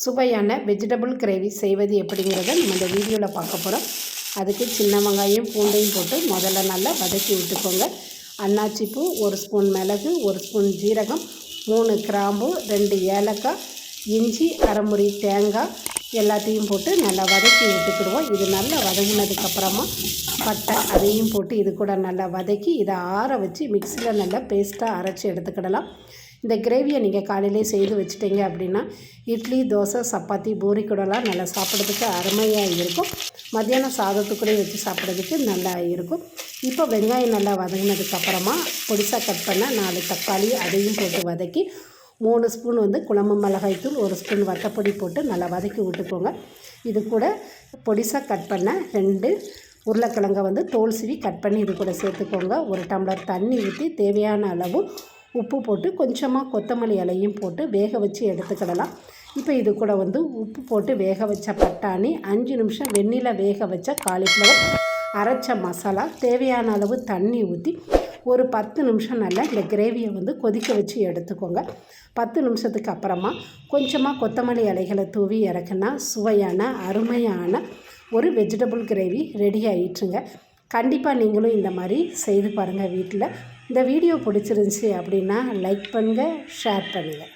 சுவையான vegetable gravy செய்வது எப்படிங்கிறத நம்ம இந்த வீடியோவில் பார்க்க போகிறோம். அதுக்கு சின்ன வெங்காயம் பூண்டையும் போட்டு முதல்ல நல்லா வதக்கி விட்டுக்கோங்க. அன்னாச்சி பூ, 1 ஸ்பூன் மிளகு, 1 ஸ்பூன் ஜீரகம், 3 கிராம்பு, 2 ஏலக்காய், இஞ்சி, அரை முறி தேங்காய் எல்லாத்தையும் போட்டு நல்லா வதக்கி விட்டுக்கிடுவோம். இது நல்லா வதங்கினதுக்கப்புறமா பட்டை அதையும் போட்டு இது கூட நல்லா வதக்கி இதை ஆற வச்சு மிக்சியில் நல்லா பேஸ்ட்டாக அரைச்சி எடுத்துக்கிடலாம். இந்த கிரேவியை நீங்கள் காலையிலே செய்து வச்சுட்டீங்க அப்படின்னா இட்லி, தோசை, சப்பாத்தி, பூரி கூடலாம் நல்லா சாப்பிட்றதுக்கு அருமையாக இருக்கும். மத்தியானம் சாதத்துக்கூடே வச்சு சாப்பிட்றதுக்கு நல்லா இருக்கும். இப்போ வெங்காயம் நல்லா வதங்கினதுக்கப்புறமா பொடிசாக கட் பண்ண 4 தக்காளி அதையும் போட்டு வதக்கி 3 ஸ்பூன் குழம்பு மிளகாய்த்தூள், 1 ஸ்பூன் வத்தப்பொடி போட்டு நல்லா வதக்கி விட்டுக்கோங்க. இது கூட பொடிசாக கட் பண்ண 2 உருளைக்கிழங்கை தோல் சீவி கட் பண்ணி இது கூட சேர்த்துக்கோங்க. 1 டம்ளர் தண்ணி ஊற்றி தேவையான அளவு உப்பு போட்டு கொஞ்சமாக கொத்தமல்லி இலையும் போட்டு வேக வச்சு எடுத்துக்கிடலாம். இப்போ இது கூட உப்பு போட்டு வேக வச்ச பட்டாணி, 5 நிமிஷம் வெந்நில வேக வச்ச காலிஃப்ளவர், அரைச்ச மசாலா, தேவையான அளவு தண்ணி ஊற்றி ஒரு 10 நிமிஷம் நல்லா இந்த கிரேவியை கொதிக்க வச்சு எடுத்துக்கோங்க. 10 நிமிஷத்துக்கு அப்புறமா கொஞ்சமாக கொத்தமல்லி இலைகளை தூவி இறக்குனா சுவையான அருமையான ஒரு வெஜிடபிள் கிரேவி ரெடி ஆகிட்டுருங்க. கண்டிப்பாக நீங்களும் இந்த மாதிரி செய்து பாருங்கள் வீட்டில். இந்த வீடியோ பிடிச்சிருந்துச்சி அப்படின்னா லைக் பண்ணுங்கள், ஷேர் பண்ணுங்கள்.